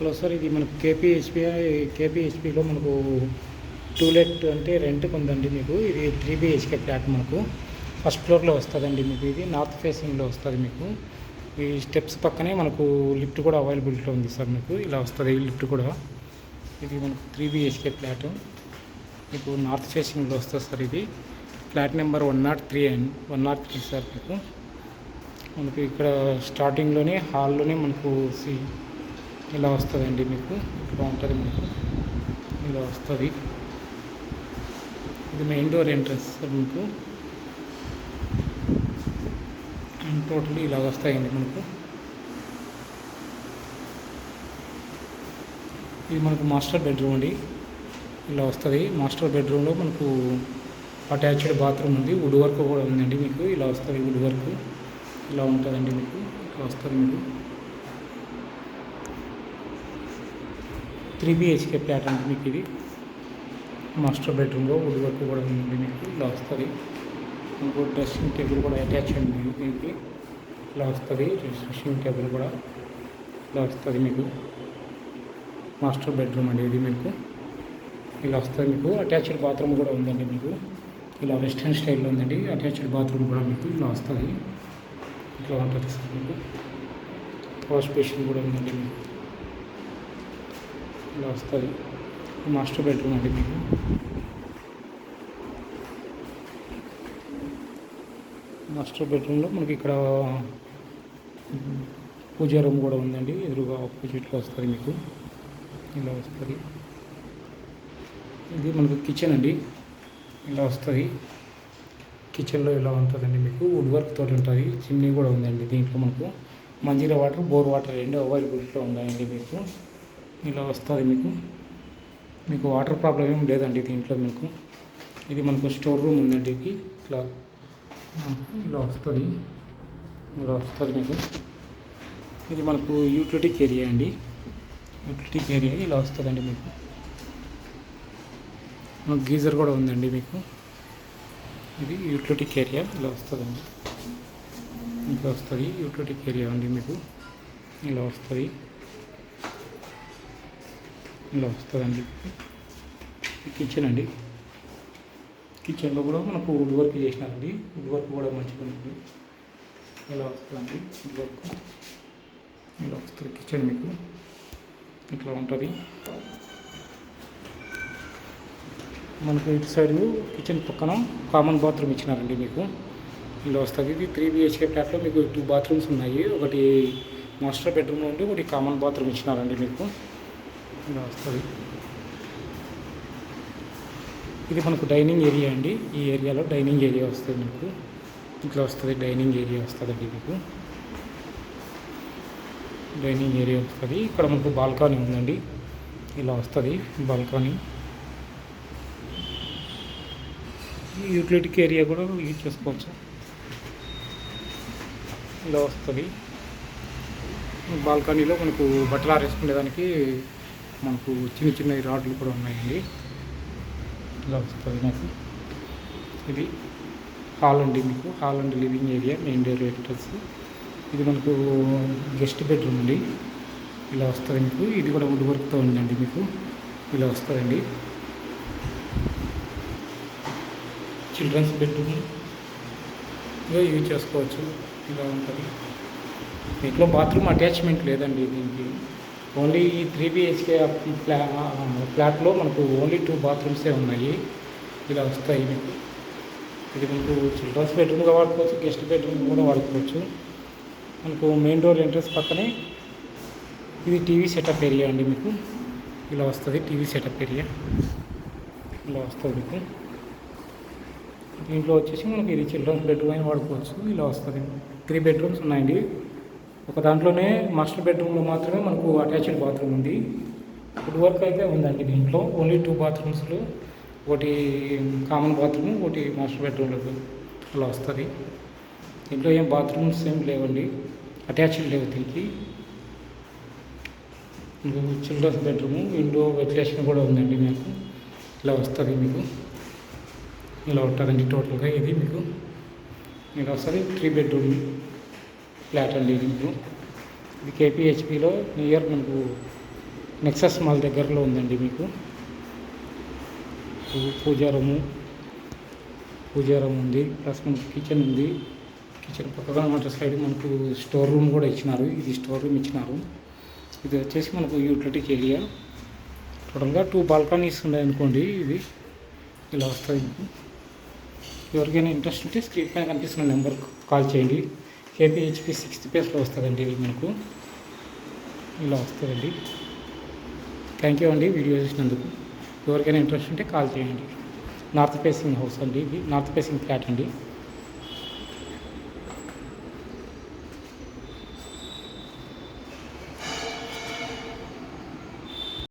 Hello sir, ఇది మనకు కేపీహెచ్పిలో మనకు టూలెట్ అంటే రెంట్కి ఉందండి. మీకు ఇది 3 BHK ఫ్లాట్ మనకు ఫస్ట్ ఫ్లోర్లో వస్తుందండి. మీకు ఇది నార్త్ ఫేసింగ్లో వస్తుంది. మీకు ఈ స్టెప్స్ పక్కనే మనకు లిఫ్ట్ కూడా అవైలబిలిటీ ఉంది సార్. మీకు ఇలా వస్తుంది లిఫ్ట్ కూడా. ఇది మనకు 3 BHK ఫ్లాట్ మీకు నార్త్ ఫేసింగ్లో వస్తుంది సార్. ఇది ఫ్లాట్ నెంబర్ 103 అండ్ 103 సార్. మనకు ఇక్కడ స్టార్టింగ్లోనే హాల్లోనే మనకు ఇలా వస్తుందండి. మీకు ఇలా ఉంటుంది. మీకు ఇలా వస్తుంది. ఇది మెయిన్ డోర్ ఎంట్రన్స్ సార్. మీకు టోటల్ ఇలా వస్తాయండి. మనకు ఇది మనకు మాస్టర్ బెడ్రూమ్ అండి. ఇలా వస్తుంది. మాస్టర్ బెడ్రూమ్లో మనకు అటాచ్డ్ బాత్రూమ్ ఉంది. వుడ్ వర్క్ కూడా ఉందండి. మీకు ఇలా వస్తుంది. వుడ్ వర్క్ ఇలా ఉంటుందండి. మీకు ఇలా వస్తుంది. మీకు 3 BHK ఫ్లాట్ అండి. మీకు ఇది మాస్టర్ బెడ్రూమ్లో వుడ్ వర్క్ కూడా ఉందండి. మీకు ఇలా వస్తుంది. మీకు డ్రెస్సింగ్ టేబుల్ కూడా అటాచ్ అండి. దీనికి ఇలా వస్తుంది. డ్రెస్సింగ్ టేబుల్ కూడా ఇలా వస్తుంది. మీకు మాస్టర్ బెడ్రూమ్ అండి ఇది. మీకు ఇలా వస్తుంది. మీకు అటాచ్డ్ బాత్రూమ్ కూడా ఉందండి. మీకు ఇలా వెస్టర్న్ స్టైల్లో ఉందండి. అటాచ్డ్ బాత్రూమ్ కూడా మీకు ఇలా వస్తుంది. ఇట్లా ఉంటుంది సార్. మీకు వాష్ బేసిన్ కూడా ఉందండి. మీకు ఇలా వస్తుంది. మాస్టర్ బెడ్రూమ్ అండి. మీకు మాస్టర్ బెడ్రూమ్లో మనకి ఇక్కడ పూజా రూమ్ కూడా ఉందండి. ఎదురుగా ఆపోజిట్లో వస్తుంది. మీకు ఇలా వస్తుంది. ఇది మనకు కిచెన్ అండి. ఇలా వస్తుంది. కిచెన్లో ఇలా ఉంటుందండి. మీకు వుడ్ వర్క్ తోటి ఉంటుంది. చిమ్నీ కూడా ఉందండి. దీంట్లో మనకు మంజీరా వాటర్, బోర్ వాటర్ రెండు అవైలబిలిటీలో ఉన్నాయండి. మీకు ఇలా వస్తుంది. మీకు వాటర్ ప్రాబ్లం ఏం లేదండి దీంట్లో. మీకు ఇది మనకు స్టోర్ రూమ్ ఉందండి. ఇది ఇలా వస్తుంది. ఇలా వస్తుంది. మీకు ఇది మనకు యూటిలిటీ ఏరియా అండి. యూటిలిటీ ఏరియా ఇలా వస్తుందండి. మీకు గీజర్ కూడా ఉందండి. మీకు ఇది యూటిలిటీ ఏరియా ఇలా వస్తుందండి. ఇంకా వస్తుంది యూటిలిటీ ఏరియా అండి. మీకు ఇలా వస్తుంది. ఇలా వస్తుందండి. కిచెన్ అండి. కిచెన్లో కూడా మనకు వుడ్ వర్క్ చేసినారండి. వుడ్ వర్క్ కూడా మంచిగా ఉంది. ఇలా వస్తుందండి వుడ్ వర్క్. ఇలా వస్తుంది కిచెన్. మీకు ఇట్లా ఉంటుంది. మనకు ఇటు సైడ్ కిచెన్ పక్కన కామన్ బాత్రూమ్ ఇచ్చినారండి. మీకు ఇలా వస్తుంది. ఇది 3 BHK ఫ్లాట్లో మీకు 2 బాత్రూమ్స్ ఉన్నాయి. ఒకటి మాస్టర్ బెడ్రూమ్లో ఉండి ఒకటి కామన్ బాత్రూమ్ ఇచ్చినారండి. మీకు ఇలా వస్తుంది. ఇది మనకు డైనింగ్ ఏరియా అండి. ఈ ఏరియాలో డైనింగ్ ఏరియా వస్తుంది. మీకు ఇట్లా వస్తుంది. డైనింగ్ ఏరియా వస్తుందండి. మీకు డైనింగ్ ఏరియా వస్తుంది. ఇక్కడ మనకు బాల్కనీ ఉందండి. ఇలా వస్తుంది బాల్కనీ. యూటిలిటీ ఏరియా కూడా యూజ్ చేసుకోవచ్చు. ఇలా వస్తుంది. బాల్కనీలో మనకు బట్టలు ఆరేసుకునేదానికి మనకు చిన్న చిన్న రాడ్లు కూడా ఉన్నాయండి. ఇలా వస్తుంది. నాకు ఇది హాల్ అండి. మీకు hall and living area, main door entrance. ఇది మనకు గెస్ట్ బెడ్రూమ్ అండి. ఇలా వస్తుంది. మీకు ఇది కూడా వుడ్ వర్క్తో ఉందండి. మీకు ఇలా వస్తుందండి. చిల్డ్రన్స్ బెడ్రూమ్ యూజ్ చేసుకోవచ్చు. ఇలా ఉంటుంది. దీంట్లో బాత్రూమ్ అటాచ్మెంట్ లేదండి. దీనికి ఓన్లీ ఈ 3 BHK ఫ్లాట్లో మనకు ఓన్లీ 2 బాత్రూమ్సే ఉన్నాయి. ఇలా వస్తాయి. మీకు ఇది మనకు చిల్డ్రన్స్ బెడ్రూమ్గా వాడుకోవచ్చు, గెస్ట్ బెడ్రూమ్ కూడా వాడుకోవచ్చు. మనకు మెయిన్ డోర్ ఎంట్రన్స్ పక్కనే ఇది టీవీ సెటప్ ఏరియా అండి. మీకు ఇలా వస్తుంది. టీవీ సెటప్ ఏరియా ఇలా వస్తుంది. మీకు దీంట్లో వచ్చేసి మనకి ఇది చిల్డ్రన్స్ బెడ్రూమ్ అయినా వాడుకోవచ్చు. ఇలా వస్తుంది. 3 బెడ్రూమ్స్ ఉన్నాయండి. ఒక దాంట్లోనే మాస్టర్ బెడ్రూమ్లో మాత్రమే మనకు అటాచ్డ్ బాత్రూమ్ ఉంది. వుడ్ వర్క్ అయితే ఉందండి. దీంట్లో ఓన్లీ 2 బాత్రూమ్స్లో ఒకటి కామన్ బాత్రూమ్, ఒకటి మాస్టర్ బెడ్రూమ్లో అలా వస్తుంది. దీంట్లో ఏం బాత్రూమ్స్ ఏం లేవండి. అటాచ్డ్ లేవు దీనికి. చిల్డ్రన్స్ బెడ్రూమ్, విండో వెంటిలేషన్ కూడా ఉందండి. మీకు ఇలా వస్తుంది. మీకు ఇలా ఉంటుందండి టోటల్గా. ఇది మీకు ఇలా వస్తుంది. 3 బెడ్రూమ్ ఫ్లాట్ అండి. ఇది మీకు ఇది కేపీహెచ్పిలో నియర్ మనకు నెక్సస్ మాల్ దగ్గరలో ఉందండి మీకు. పూజారము ఉంది, ప్లస్ మనకు కిచెన్ ఉంది. కిచెన్ పక్కగా మన సైడ్ మనకు స్టోర్ రూమ్ కూడా ఇచ్చినారు. ఇది స్టోర్ రూమ్ ఇచ్చినారు. ఇది వచ్చేసి మనకు యూటిలిటీ ఏరియా. టోటల్గా 2 బాల్కనీస్ ఉన్నాయి అనుకోండి. ఇది ఇలా వస్తుంది మీకు. ఎవరికైనా ఇంట్రెస్ట్ ఉంటే స్క్రీన్ పైన కనిపిస్తున్న నెంబర్కి కాల్ చేయండి. కేపీహెచ్పి 6th ప్లేస్లో వస్తుందండి ఇది మనకు. ఇలా వస్తుందండి. థ్యాంక్ యూ అండి వీడియో చూసినందుకు. ఎవరికైనా ఇంట్రెస్ట్ ఉంటే కాల్ చేయండి. నార్త్ ఫేసింగ్ హౌస్ అండి, ఇది నార్త్ ఫేసింగ్ ఫ్లాట్ అండి.